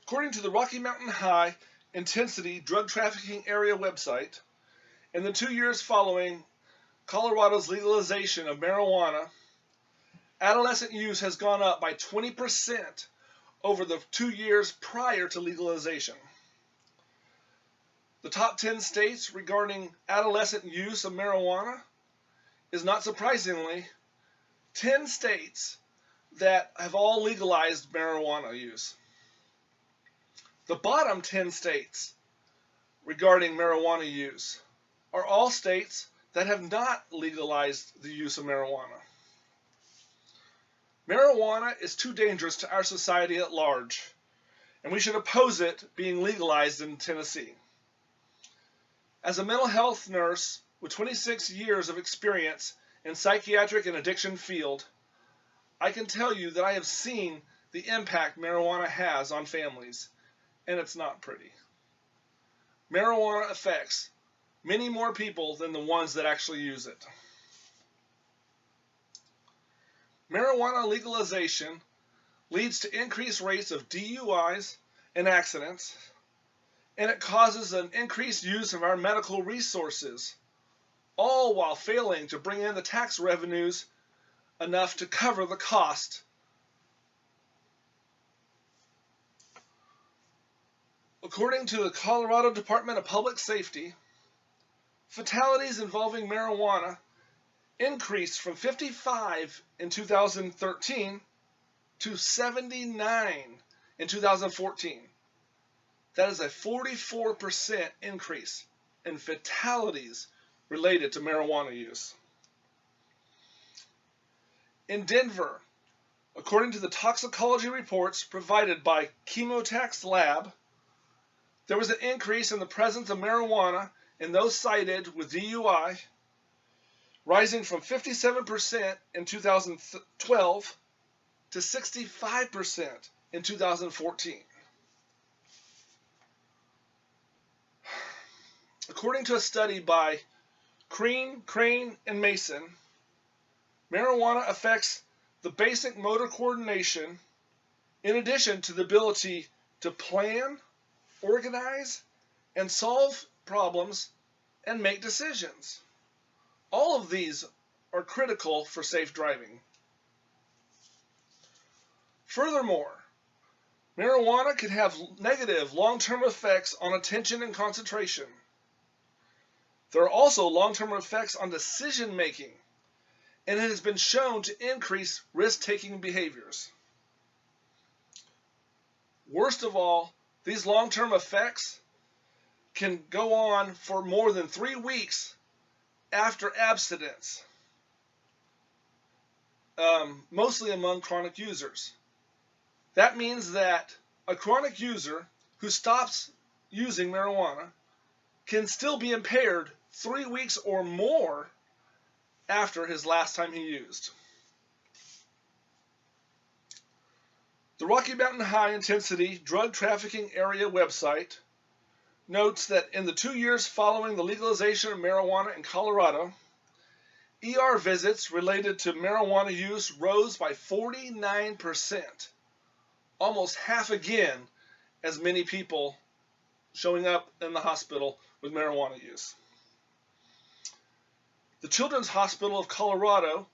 According to the Rocky Mountain High Intensity Drug Trafficking Area website, in the 2 years following Colorado's legalization of marijuana, adolescent use has gone up by 20% over the 2 years prior to legalization. The top 10 states regarding adolescent use of marijuana is, not surprisingly, 10 states that have all legalized marijuana use. The bottom 10 states regarding marijuana use are all states that have not legalized the use of marijuana. Marijuana is too dangerous to our society at large, and we should oppose it being legalized in Tennessee. As a mental health nurse with 26 years of experience in psychiatric and addiction field, I can tell you that I have seen the impact marijuana has on families, and it's not pretty. Marijuana affects many more people than the ones that actually use it. Marijuana legalization leads to increased rates of DUIs and accidents, and it causes an increased use of our medical resources, all while failing to bring in the tax revenues enough to cover the cost. According to the Colorado Department of Public Safety, fatalities involving marijuana increased from 55 in 2013 to 79 in 2014. That is a 44% increase in fatalities related to marijuana use. In Denver, according to the toxicology reports provided by Chemotax Lab, there was an increase in the presence of marijuana in those cited with DUI, rising from 57% in 2012 to 65% in 2014. According to a study by Crane, and Mason, marijuana affects the basic motor coordination in addition to the ability to plan, organize, and solve problems and make decisions. All of these are critical for safe driving. Furthermore, marijuana can have negative long-term effects on attention and concentration. There are also long-term effects on decision making, and it has been shown to increase risk-taking behaviors. Worst of all, these long-term effects can go on for more than 3 weeks after abstinence, mostly among chronic users. That means that a chronic user who stops using marijuana can still be impaired 3 weeks or more after his last time he used. The Rocky Mountain High Intensity Drug Trafficking Area website notes that in the 2 years following the legalization of marijuana in Colorado, ER visits related to marijuana use rose by 49%, almost half again as many people showing up in the hospital with marijuana use. The Children's Hospital of Colorado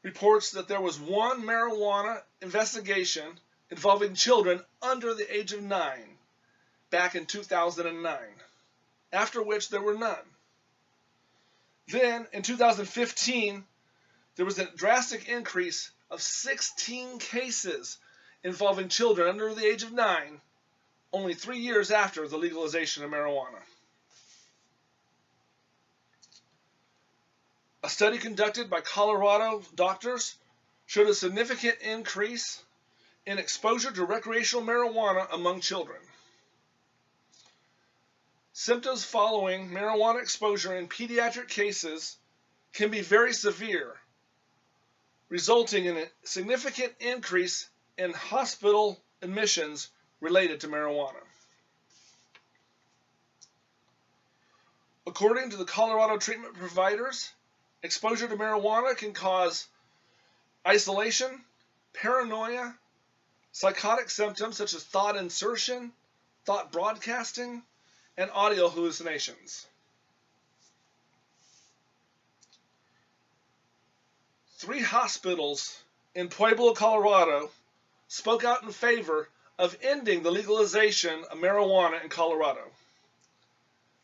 reports that there was one marijuana investigation involving children under the age of 9 back in 2009, after which there were none. Then, in 2015, there was a drastic increase of 16 cases involving children under the age of 9, only 3 years after the legalization of marijuana. A study conducted by Colorado doctors showed a significant increase in exposure to recreational marijuana among children. Symptoms following marijuana exposure in pediatric cases can be very severe, resulting in a significant increase in hospital admissions related to marijuana. According to the Colorado treatment providers, exposure to marijuana can cause isolation, paranoia, psychotic symptoms such as thought insertion, thought broadcasting, and audio hallucinations. 3 hospitals in Pueblo, Colorado, spoke out in favor of ending the legalization of marijuana in Colorado.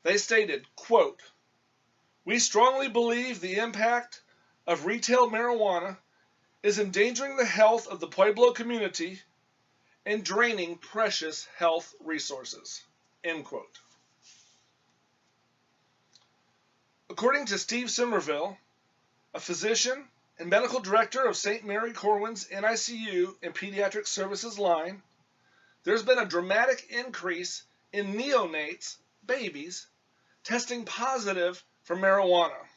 They stated, quote, "We strongly believe the impact of retail marijuana is endangering the health of the Pueblo community and draining precious health resources," end quote. According to Steve Somerville, a physician and medical director of St. Mary Corwin's NICU and Pediatric Services line, there's been a dramatic increase in neonates, babies, testing positive for marijuana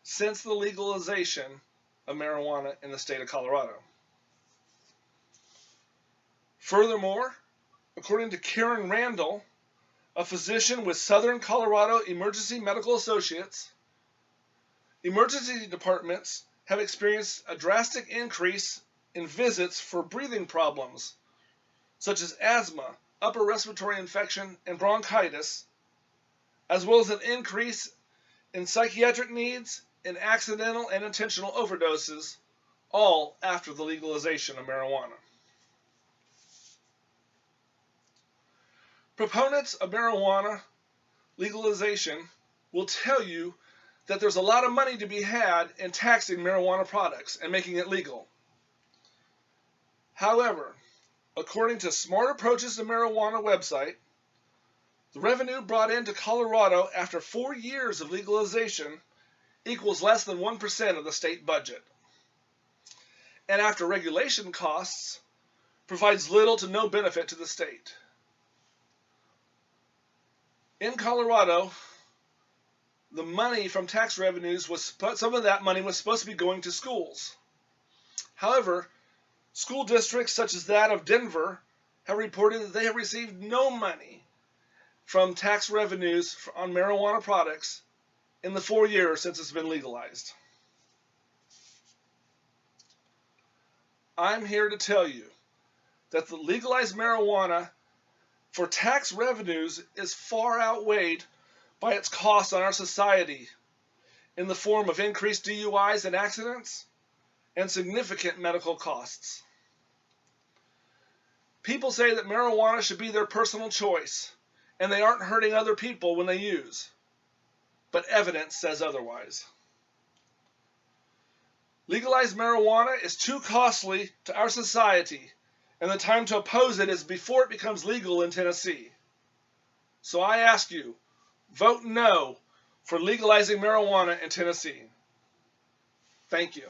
since the legalization of marijuana in the state of Colorado. Furthermore, according to Karen Randall, a physician with Southern Colorado Emergency Medical Associates, emergency departments have experienced a drastic increase in visits for breathing problems, such as asthma, upper respiratory infection, and bronchitis, as well as an increase in psychiatric needs and accidental and intentional overdoses, all after the legalization of marijuana. Proponents of marijuana legalization will tell you that there's a lot of money to be had in taxing marijuana products and making it legal. However, according to Smart Approaches to Marijuana website, the revenue brought into Colorado after 4 years of legalization equals less than 1% of the state budget. And after regulation costs, provides little to no benefit to the state. In Colorado, the money from tax revenues some of that money was supposed to be going to schools. However, school districts such as that of Denver have reported that they have received no money from tax revenues on marijuana products in the 4 years since it's been legalized. I'm here to tell you that the legalized marijuana for tax revenues is far outweighed by its cost on our society in the form of increased DUIs and accidents and significant medical costs. People say that marijuana should be their personal choice and they aren't hurting other people when they use, but evidence says otherwise. Legalized marijuana is too costly to our society, and the time to oppose it is before it becomes legal in Tennessee. So I ask you, vote no for legalizing marijuana in Tennessee. Thank you.